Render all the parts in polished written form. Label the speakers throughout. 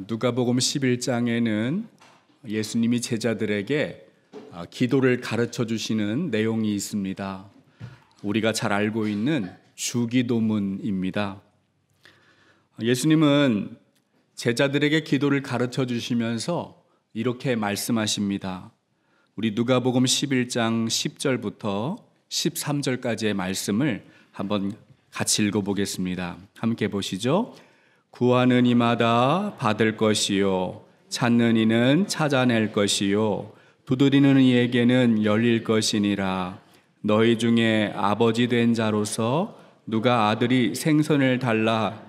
Speaker 1: 누가복음 11장에는 예수님이 제자들에게 기도를 가르쳐 주시는 내용이 있습니다. 우리가 잘 알고 있는 주기도문입니다. 예수님은 제자들에게 기도를 가르쳐 주시면서 이렇게 말씀하십니다. 우리 누가복음 11장 10절부터 13절까지의 말씀을 한번 같이 읽어보겠습니다. 함께 보시죠. 구하는 이마다 받을 것이요, 찾는 이는 찾아낼 것이요, 두드리는 이에게는 열릴 것이니라. 너희 중에 아버지 된 자로서 누가 아들이 생선을 달라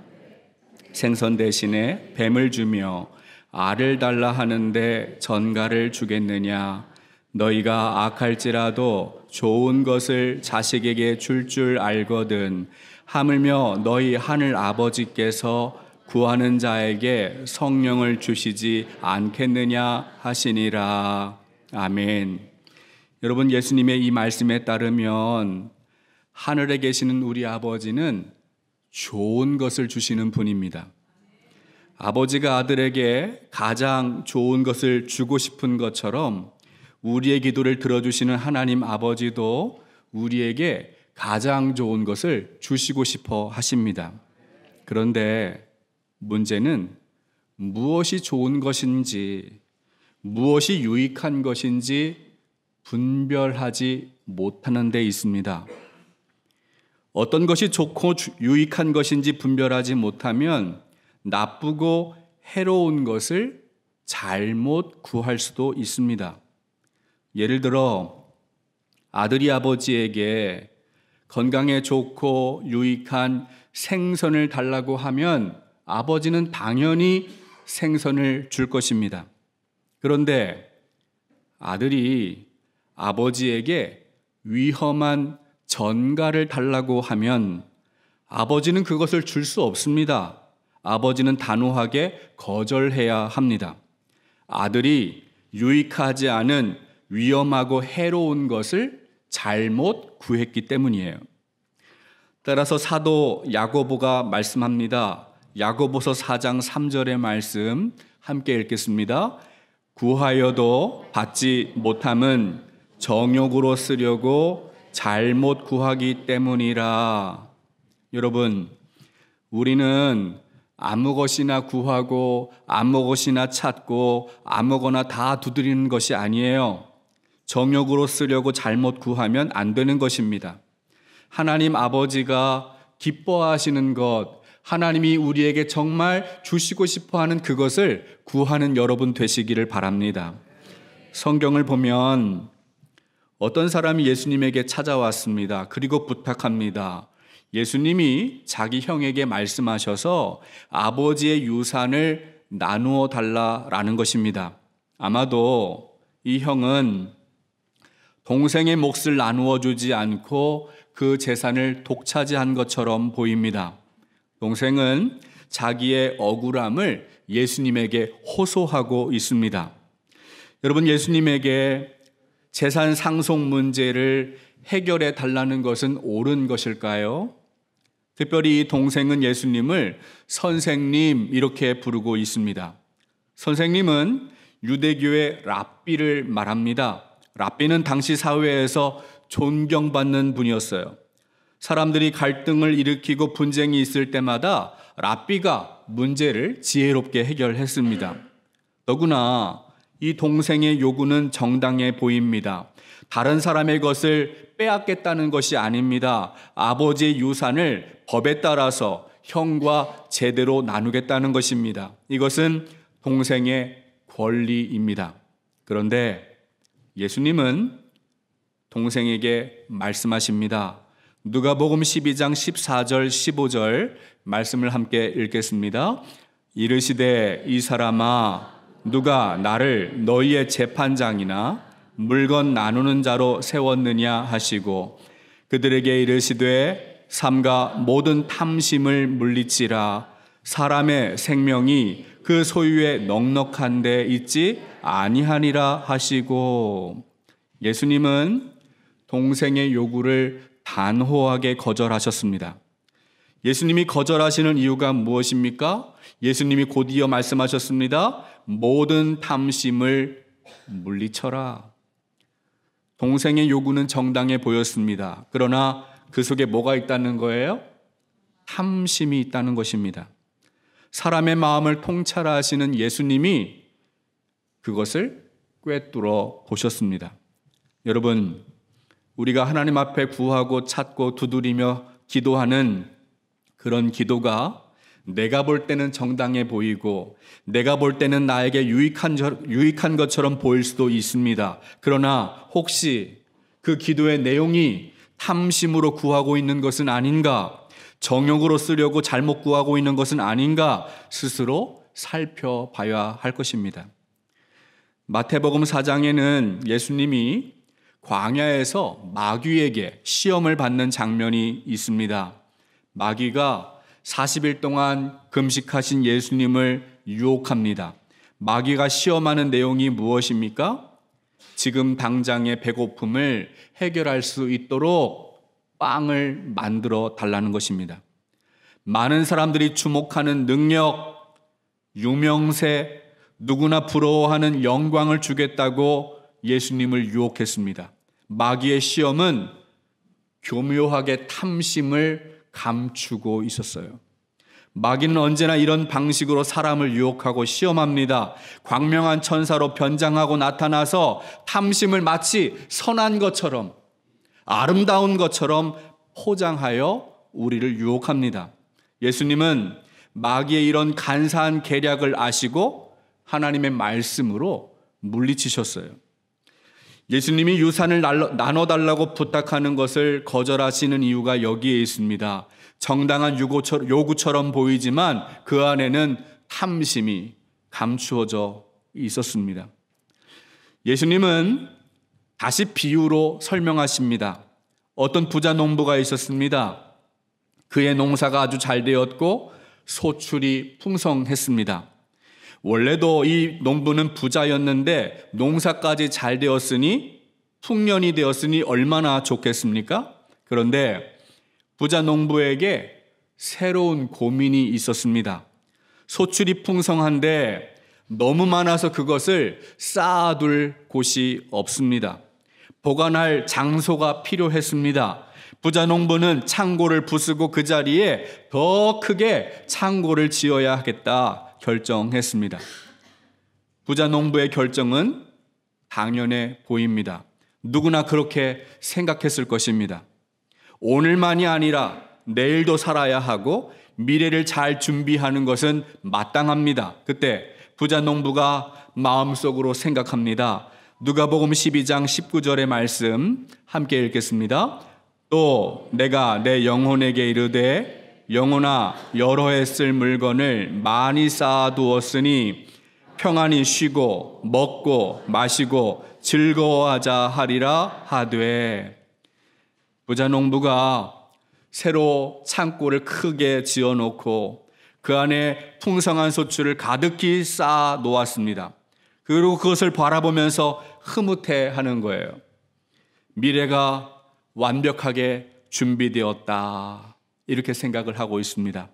Speaker 1: 생선 대신에 뱀을 주며 알을 달라 하는데 전갈을 주겠느냐? 너희가 악할지라도 좋은 것을 자식에게 줄 알거든. 하물며 너희 하늘 아버지께서 구하는 자에게 성령을 주시지 않겠느냐 하시니라. 아멘. 여러분, 예수님의 이 말씀에 따르면 하늘에 계시는 우리 아버지는 좋은 것을 주시는 분입니다. 아버지가 아들에게 가장 좋은 것을 주고 싶은 것처럼 우리의 기도를 들어주시는 하나님 아버지도 우리에게 가장 좋은 것을 주시고 싶어 하십니다. 그런데 문제는 무엇이 좋은 것인지, 무엇이 유익한 것인지 분별하지 못하는 데 있습니다. 어떤 것이 좋고 유익한 것인지 분별하지 못하면 나쁘고 해로운 것을 잘못 구할 수도 있습니다. 예를 들어 아들이 아버지에게 건강에 좋고 유익한 생선을 달라고 하면 아버지는 당연히 생선을 줄 것입니다. 그런데 아들이 아버지에게 위험한 전갈을 달라고 하면 아버지는 그것을 줄 수 없습니다. 아버지는 단호하게 거절해야 합니다. 아들이 유익하지 않은 위험하고 해로운 것을 잘못 구했기 때문이에요. 따라서 사도 야고보가 말씀합니다. 야고보서 4장 3절의 말씀 함께 읽겠습니다. 구하여도 받지 못함은 정욕으로 쓰려고 잘못 구하기 때문이라. 여러분, 우리는 아무 것이나 구하고 아무 것이나 찾고 아무거나 다 두드리는 것이 아니에요. 정욕으로 쓰려고 잘못 구하면 안 되는 것입니다. 하나님 아버지가 기뻐하시는 것, 하나님이 우리에게 정말 주시고 싶어하는 그것을 구하는 여러분 되시기를 바랍니다. 성경을 보면 어떤 사람이 예수님에게 찾아왔습니다. 그리고 부탁합니다. 예수님이 자기 형에게 말씀하셔서 아버지의 유산을 나누어 달라라는 것입니다. 아마도 이 형은 동생의 몫을 나누어 주지 않고 그 재산을 독차지한 것처럼 보입니다. 동생은 자기의 억울함을 예수님에게 호소하고 있습니다. 여러분, 예수님에게 재산 상속 문제를 해결해 달라는 것은 옳은 것일까요? 특별히 이 동생은 예수님을 선생님 이렇게 부르고 있습니다. 선생님은 유대교의 랍비를 말합니다. 랍비는 당시 사회에서 존경받는 분이었어요. 사람들이 갈등을 일으키고 분쟁이 있을 때마다 랍비가 문제를 지혜롭게 해결했습니다. 더구나 이 동생의 요구는 정당해 보입니다. 다른 사람의 것을 빼앗겠다는 것이 아닙니다. 아버지의 유산을 법에 따라서 형과 제대로 나누겠다는 것입니다. 이것은 동생의 권리입니다. 그런데 예수님은 동생에게 말씀하십니다. 누가복음 12장 14절 15절 말씀을 함께 읽겠습니다. 이르시되 이 사람아, 누가 나를 너희의 재판장이나 물건 나누는 자로 세웠느냐 하시고 그들에게 이르시되 삼가 모든 탐심을 물리치라. 사람의 생명이 그 소유에 넉넉한 데 있지 아니하니라 하시고. 예수님은 동생의 요구를 단호하게 거절하셨습니다. 예수님이 거절하시는 이유가 무엇입니까? 예수님이 곧이어 말씀하셨습니다. 모든 탐심을 물리쳐라. 동생의 요구는 정당해 보였습니다. 그러나 그 속에 뭐가 있다는 거예요? 탐심이 있다는 것입니다. 사람의 마음을 통찰하시는 예수님이 그것을 꿰뚫어 보셨습니다. 여러분, 우리가 하나님 앞에 구하고 찾고 두드리며 기도하는 그런 기도가 내가 볼 때는 정당해 보이고 내가 볼 때는 나에게 유익한 것처럼 보일 수도 있습니다. 그러나 혹시 그 기도의 내용이 탐심으로 구하고 있는 것은 아닌가? 정욕으로 쓰려고 잘못 구하고 있는 것은 아닌가? 스스로 살펴봐야 할 것입니다. 마태복음 4장에는 예수님이 광야에서 마귀에게 시험을 받는 장면이 있습니다. 마귀가 40일 동안 금식하신 예수님을 유혹합니다. 마귀가 시험하는 내용이 무엇입니까? 지금 당장의 배고픔을 해결할 수 있도록 빵을 만들어 달라는 것입니다. 많은 사람들이 주목하는 능력, 유명세, 누구나 부러워하는 영광을 주겠다고 예수님을 유혹했습니다. 마귀의 시험은 교묘하게 탐심을 감추고 있었어요. 마귀는 언제나 이런 방식으로 사람을 유혹하고 시험합니다. 광명한 천사로 변장하고 나타나서 탐심을 마치 선한 것처럼, 아름다운 것처럼 포장하여 우리를 유혹합니다. 예수님은 마귀의 이런 간사한 계략을 아시고 하나님의 말씀으로 물리치셨어요. 예수님이 유산을 나눠달라고 부탁하는 것을 거절하시는 이유가 여기에 있습니다. 정당한 요구처럼 보이지만 그 안에는 탐심이 감추어져 있었습니다. 예수님은 다시 비유로 설명하십니다. 어떤 부자 농부가 있었습니다. 그의 농사가 아주 잘 되었고 소출이 풍성했습니다. 원래도 이 농부는 부자였는데 농사까지 잘 되었으니 풍년이 되었으니 얼마나 좋겠습니까? 그런데 부자 농부에게 새로운 고민이 있었습니다. 소출이 풍성한데 너무 많아서 그것을 쌓아둘 곳이 없습니다. 보관할 장소가 필요했습니다. 부자 농부는 창고를 부수고 그 자리에 더 크게 창고를 지어야 하겠다 결정했습니다. 부자 농부의 결정은 당연해 보입니다. 누구나 그렇게 생각했을 것입니다. 오늘만이 아니라 내일도 살아야 하고 미래를 잘 준비하는 것은 마땅합니다. 그때 부자 농부가 마음속으로 생각합니다. 누가복음 12장 19절의 말씀 함께 읽겠습니다. 또 내가 내 영혼에게 이르되 영혼아 여러 해 쓸 물건을 많이 쌓아두었으니 평안히 쉬고 먹고 마시고 즐거워하자 하리라 하되. 부자 농부가 새로 창고를 크게 지어놓고 그 안에 풍성한 소출을 가득히 쌓아 놓았습니다. 그리고 그것을 바라보면서 흐뭇해하는 거예요. 미래가 완벽하게 준비되었다. 이렇게 생각을 하고 있습니다.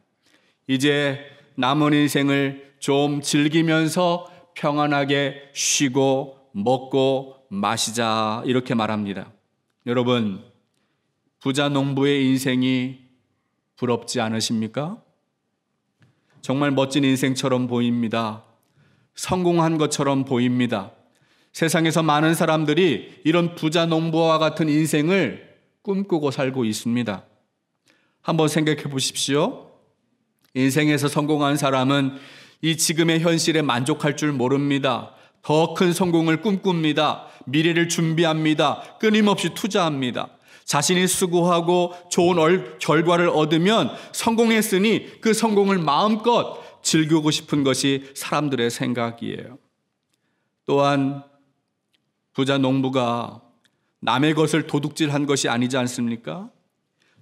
Speaker 1: 이제 남은 인생을 좀 즐기면서 평안하게 쉬고 먹고 마시자 이렇게 말합니다. 여러분, 부자 농부의 인생이 부럽지 않으십니까? 정말 멋진 인생처럼 보입니다. 성공한 것처럼 보입니다. 세상에서 많은 사람들이 이런 부자 농부와 같은 인생을 꿈꾸고 살고 있습니다. 한번 생각해 보십시오. 인생에서 성공한 사람은 이 지금의 현실에 만족할 줄 모릅니다. 더 큰 성공을 꿈꿉니다. 미래를 준비합니다. 끊임없이 투자합니다. 자신이 수고하고 좋은 결과를 얻으면 성공했으니 그 성공을 마음껏 즐기고 싶은 것이 사람들의 생각이에요. 또한 부자 농부가 남의 것을 도둑질한 것이 아니지 않습니까?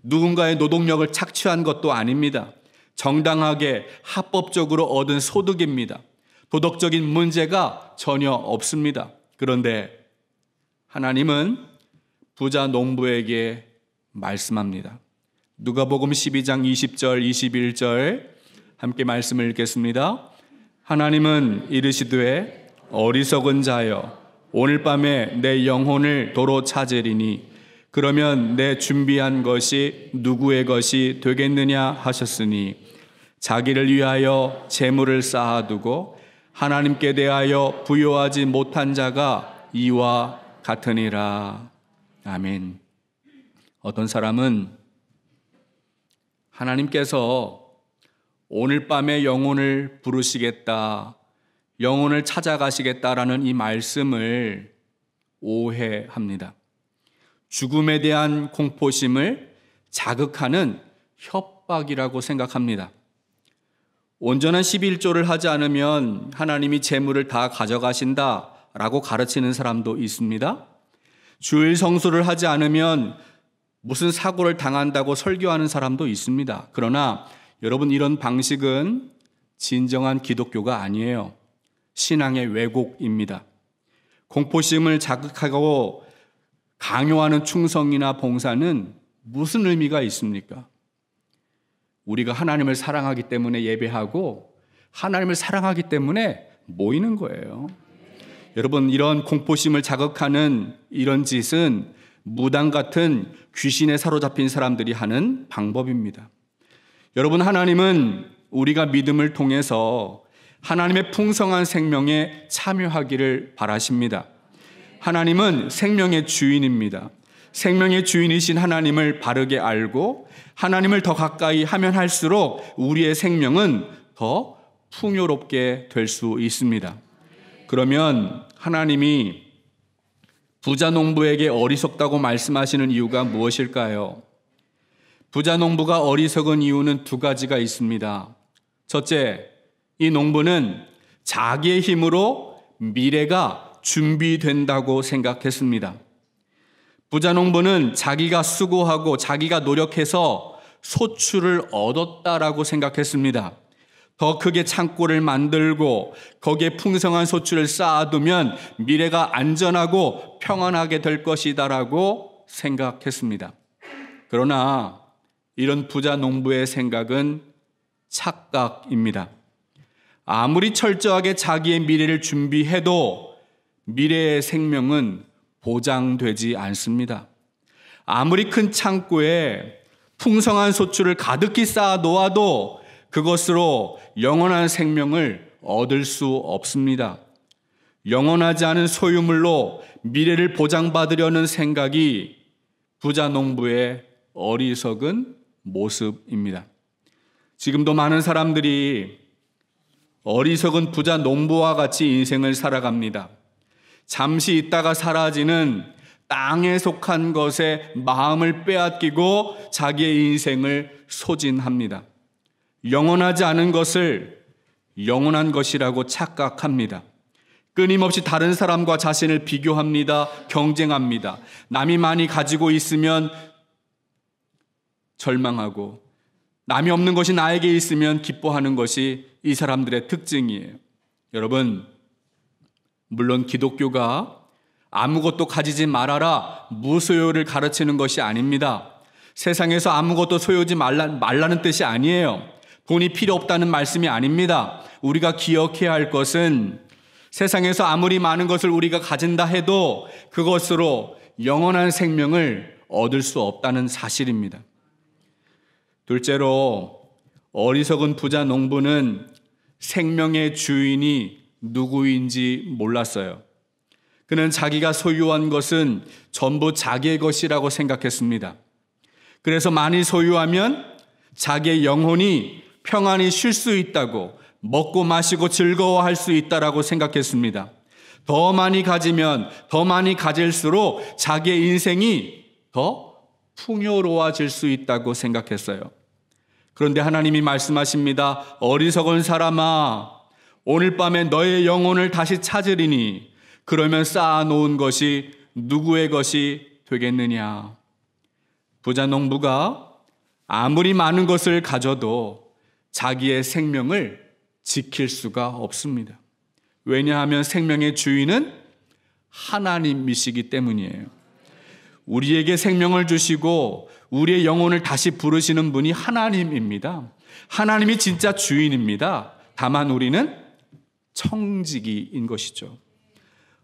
Speaker 1: 누군가의 노동력을 착취한 것도 아닙니다. 정당하게 합법적으로 얻은 소득입니다. 도덕적인 문제가 전혀 없습니다. 그런데 하나님은 부자 농부에게 말씀합니다. 누가복음 12장 20절 21절 함께 말씀을 읽겠습니다. 하나님은 이르시되 어리석은 자여 오늘 밤에 내 영혼을 도로 찾으리니 그러면 내 준비한 것이 누구의 것이 되겠느냐 하셨으니 자기를 위하여 재물을 쌓아두고 하나님께 대하여 부요하지 못한 자가 이와 같으니라. 아멘. 어떤 사람은 하나님께서 오늘 밤에 영혼을 부르시겠다, 영혼을 찾아가시겠다라는 이 말씀을 오해합니다. 죽음에 대한 공포심을 자극하는 협박이라고 생각합니다. 온전한 11조를 하지 않으면 하나님이 재물을 다 가져가신다라고 가르치는 사람도 있습니다. 주일 성수를 하지 않으면 무슨 사고를 당한다고 설교하는 사람도 있습니다. 그러나 여러분, 이런 방식은 진정한 기독교가 아니에요. 신앙의 왜곡입니다. 공포심을 자극하고 강요하는 충성이나 봉사는 무슨 의미가 있습니까? 우리가 하나님을 사랑하기 때문에 예배하고 하나님을 사랑하기 때문에 모이는 거예요. 여러분, 이런 공포심을 자극하는 이런 짓은 무당 같은 귀신에 사로잡힌 사람들이 하는 방법입니다. 여러분, 하나님은 우리가 믿음을 통해서 하나님의 풍성한 생명에 참여하기를 바라십니다. 하나님은 생명의 주인입니다. 생명의 주인이신 하나님을 바르게 알고 하나님을 더 가까이 하면 할수록 우리의 생명은 더 풍요롭게 될 수 있습니다. 그러면 하나님이 부자 농부에게 어리석다고 말씀하시는 이유가 무엇일까요? 부자 농부가 어리석은 이유는 두 가지가 있습니다. 첫째, 이 농부는 자기의 힘으로 미래가 준비된다고 생각했습니다. 부자 농부는 자기가 수고하고 자기가 노력해서 소출을 얻었다라고 생각했습니다. 더 크게 창고를 만들고 거기에 풍성한 소출을 쌓아두면 미래가 안전하고 평안하게 될 것이다라고 생각했습니다. 그러나 이런 부자 농부의 생각은 착각입니다. 아무리 철저하게 자기의 미래를 준비해도 미래의 생명은 보장되지 않습니다. 아무리 큰 창고에 풍성한 소출을 가득히 쌓아 놓아도 그것으로 영원한 생명을 얻을 수 없습니다. 영원하지 않은 소유물로 미래를 보장받으려는 생각이 부자 농부의 어리석은 모습입니다. 지금도 많은 사람들이 어리석은 부자 농부와 같이 인생을 살아갑니다. 잠시 있다가 사라지는 땅에 속한 것에 마음을 빼앗기고 자기의 인생을 소진합니다. 영원하지 않은 것을 영원한 것이라고 착각합니다. 끊임없이 다른 사람과 자신을 비교합니다. 경쟁합니다. 남이 많이 가지고 있으면 절망하고 남이 없는 것이 나에게 있으면 기뻐하는 것이 이 사람들의 특징이에요. 여러분, 물론 기독교가 아무것도 가지지 말아라, 무소유를 가르치는 것이 아닙니다. 세상에서 아무것도 소유하지 말라는 뜻이 아니에요. 돈이 필요 없다는 말씀이 아닙니다. 우리가 기억해야 할 것은 세상에서 아무리 많은 것을 우리가 가진다 해도 그것으로 영원한 생명을 얻을 수 없다는 사실입니다. 둘째로, 어리석은 부자 농부는 생명의 주인이 누구인지 몰랐어요. 그는 자기가 소유한 것은 전부 자기의 것이라고 생각했습니다. 그래서 많이 소유하면 자기의 영혼이 평안히 쉴 수 있다고, 먹고 마시고 즐거워할 수 있다라고 생각했습니다. 더 많이 가지면 더 많이 가질수록 자기의 인생이 더 풍요로워질 수 있다고 생각했어요. 그런데 하나님이 말씀하십니다. 어리석은 사람아, 오늘 밤에 너의 영혼을 다시 찾으리니 그러면 쌓아놓은 것이 누구의 것이 되겠느냐. 부자 농부가 아무리 많은 것을 가져도 자기의 생명을 지킬 수가 없습니다. 왜냐하면 생명의 주인은 하나님이시기 때문이에요. 우리에게 생명을 주시고 우리의 영혼을 다시 부르시는 분이 하나님입니다. 하나님이 진짜 주인입니다. 다만 우리는 청지기인 것이죠.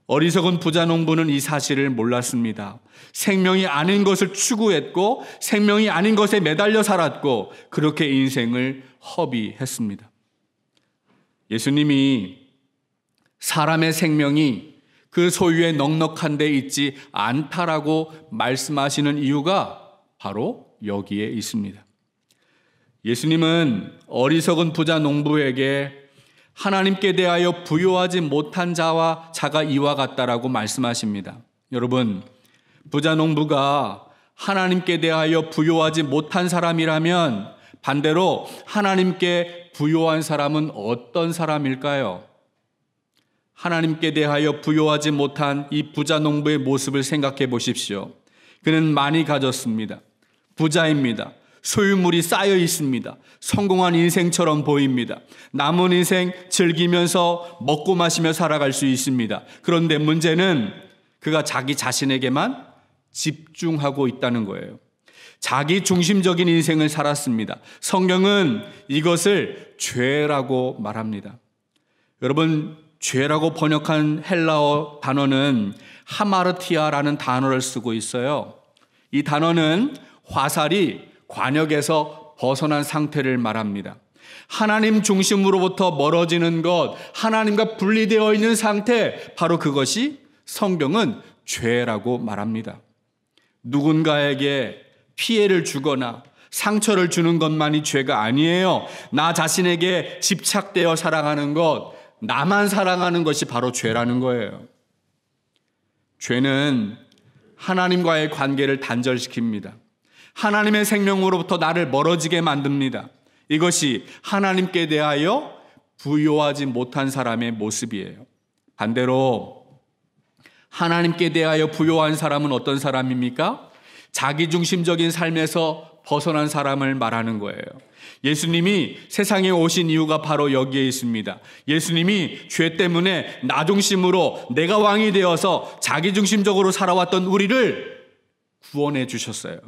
Speaker 1: 어리석은 부자 농부는 이 사실을 몰랐습니다. 생명이 아닌 것을 추구했고 생명이 아닌 것에 매달려 살았고 그렇게 인생을 허비했습니다. 예수님이 사람의 생명이 그 소유에 넉넉한 데 있지 않다라고 말씀하시는 이유가 바로 여기에 있습니다. 예수님은 어리석은 부자 농부에게 하나님께 대하여 부요하지 못한 자가 이와 같다라고 말씀하십니다. 여러분, 부자 농부가 하나님께 대하여 부요하지 못한 사람이라면 반대로 하나님께 부요한 사람은 어떤 사람일까요? 하나님께 대하여 부요하지 못한 이 부자 농부의 모습을 생각해 보십시오. 그는 많이 가졌습니다. 부자입니다. 소유물이 쌓여 있습니다. 성공한 인생처럼 보입니다. 남은 인생 즐기면서 먹고 마시며 살아갈 수 있습니다. 그런데 문제는 그가 자기 자신에게만 집중하고 있다는 거예요. 자기 중심적인 인생을 살았습니다. 성경은 이것을 죄라고 말합니다. 여러분, 죄라고 번역한 헬라어 단어는 하마르티아라는 단어를 쓰고 있어요. 이 단어는 화살이 관역에서 벗어난 상태를 말합니다. 하나님 중심으로부터 멀어지는 것, 하나님과 분리되어 있는 상태, 바로 그것이 성경은 죄라고 말합니다. 누군가에게 피해를 주거나 상처를 주는 것만이 죄가 아니에요. 나 자신에게 집착되어 살아가는 것, 나만 사랑하는 것이 바로 죄라는 거예요. 죄는 하나님과의 관계를 단절시킵니다. 하나님의 생명으로부터 나를 멀어지게 만듭니다. 이것이 하나님께 대하여 부요하지 못한 사람의 모습이에요. 반대로 하나님께 대하여 부요한 사람은 어떤 사람입니까? 자기중심적인 삶에서 벗어난 사람을 말하는 거예요. 예수님이 세상에 오신 이유가 바로 여기에 있습니다. 예수님이 죄 때문에 나 중심으로 내가 왕이 되어서 자기중심적으로 살아왔던 우리를 구원해 주셨어요.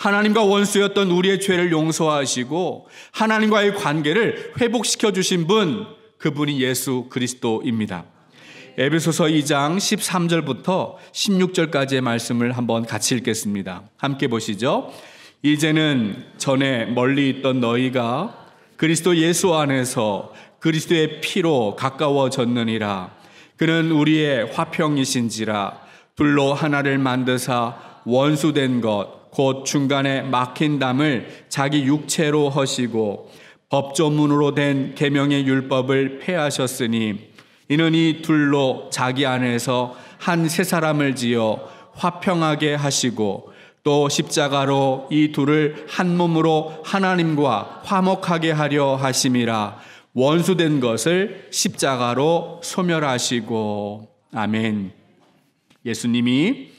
Speaker 1: 하나님과 원수였던 우리의 죄를 용서하시고 하나님과의 관계를 회복시켜 주신 분, 그분이 예수 그리스도입니다. 에베소서 2장 13절부터 16절까지의 말씀을 한번 같이 읽겠습니다. 함께 보시죠. 이제는 전에 멀리 있던 너희가 그리스도 예수 안에서 그리스도의 피로 가까워졌느니라. 그는 우리의 화평이신지라. 둘로 하나를 만드사 원수된 것 곧 중간에 막힌 담을 자기 육체로 허시고 법조문으로 된 계명의 율법을 폐하셨으니 이는 이 둘로 자기 안에서 한 새 사람을 지어 화평하게 하시고 또 십자가로 이 둘을 한 몸으로 하나님과 화목하게 하려 하심이라. 원수된 것을 십자가로 소멸하시고. 아멘. 예수님이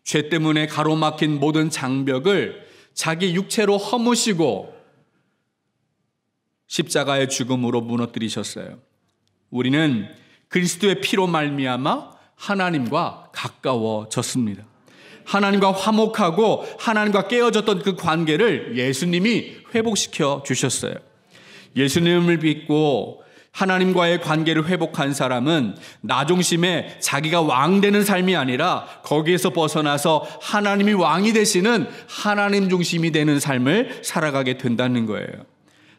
Speaker 1: 죄 때문에 가로막힌 모든 장벽을 자기 육체로 허무시고 십자가의 죽음으로 무너뜨리셨어요. 우리는 그리스도의 피로 말미암아 하나님과 가까워졌습니다. 하나님과 화목하고 하나님과 깨어졌던 그 관계를 예수님이 회복시켜 주셨어요. 예수님을 믿고 하나님과의 관계를 회복한 사람은 나 중심에 자기가 왕 되는 삶이 아니라 거기에서 벗어나서 하나님이 왕이 되시는 하나님 중심이 되는 삶을 살아가게 된다는 거예요.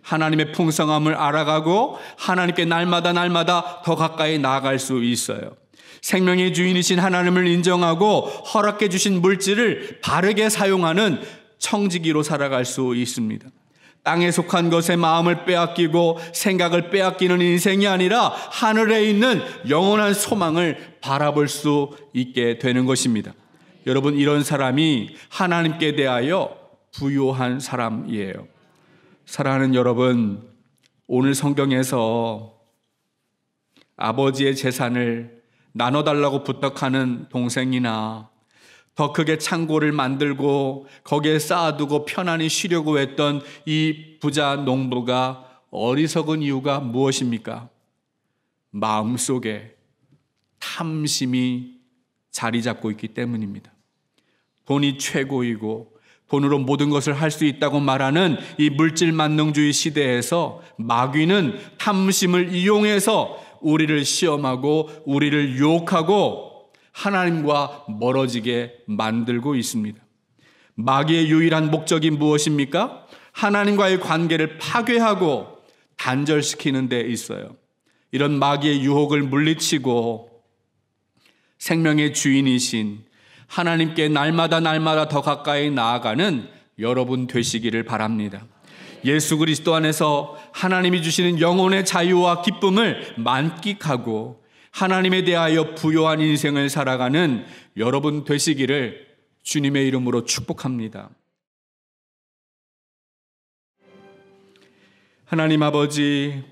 Speaker 1: 하나님의 풍성함을 알아가고 하나님께 날마다 더 가까이 나아갈 수 있어요. 생명의 주인이신 하나님을 인정하고 허락해 주신 물질을 바르게 사용하는 청지기로 살아갈 수 있습니다. 땅에 속한 것에 마음을 빼앗기고 생각을 빼앗기는 인생이 아니라 하늘에 있는 영원한 소망을 바라볼 수 있게 되는 것입니다. 여러분, 이런 사람이 하나님께 대하여 부요한 사람이에요. 사랑하는 여러분, 오늘 성경에서 아버지의 재산을 나눠달라고 부탁하는 동생이나 더 크게 창고를 만들고 거기에 쌓아두고 편안히 쉬려고 했던 이 부자 농부가 어리석은 이유가 무엇입니까? 마음속에 탐심이 자리 잡고 있기 때문입니다. 돈이 최고이고 돈으로 모든 것을 할 수 있다고 말하는 이 물질 만능주의 시대에서 마귀는 탐심을 이용해서 우리를 시험하고 우리를 유혹하고 하나님과 멀어지게 만들고 있습니다. 마귀의 유일한 목적이 무엇입니까? 하나님과의 관계를 파괴하고 단절시키는 데 있어요. 이런 마귀의 유혹을 물리치고 생명의 주인이신 하나님께 날마다 더 가까이 나아가는 여러분 되시기를 바랍니다. 예수 그리스도 안에서 하나님이 주시는 영혼의 자유와 기쁨을 만끽하고 하나님에 대하여 부요한 인생을 살아가는 여러분 되시기를 주님의 이름으로 축복합니다. 하나님 아버지,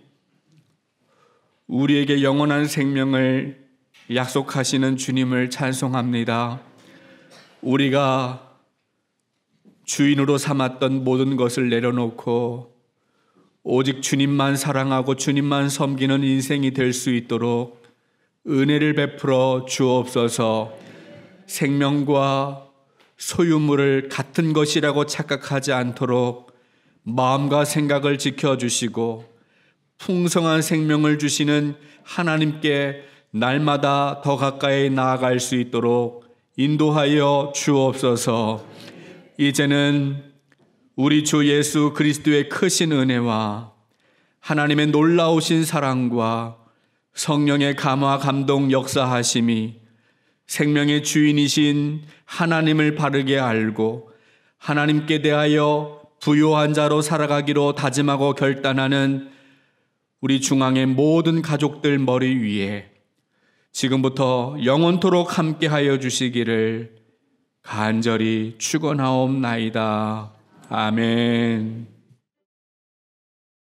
Speaker 1: 우리에게 영원한 생명을 약속하시는 주님을 찬송합니다. 우리가 주인으로 삼았던 모든 것을 내려놓고 오직 주님만 사랑하고 주님만 섬기는 인생이 될 수 있도록 은혜를 베풀어 주옵소서. 생명과 소유물을 같은 것이라고 착각하지 않도록 마음과 생각을 지켜주시고 풍성한 생명을 주시는 하나님께 날마다 더 가까이 나아갈 수 있도록 인도하여 주옵소서. 이제는 우리 주 예수 그리스도의 크신 은혜와 하나님의 놀라우신 사랑과 성령의 감화 감동 역사하심이 생명의 주인이신 하나님을 바르게 알고 하나님께 대하여 부요한 자로 살아가기로 다짐하고 결단하는 우리 중앙의 모든 가족들 머리 위에 지금부터 영원토록 함께하여 주시기를 간절히 축원하옵나이다. 아멘.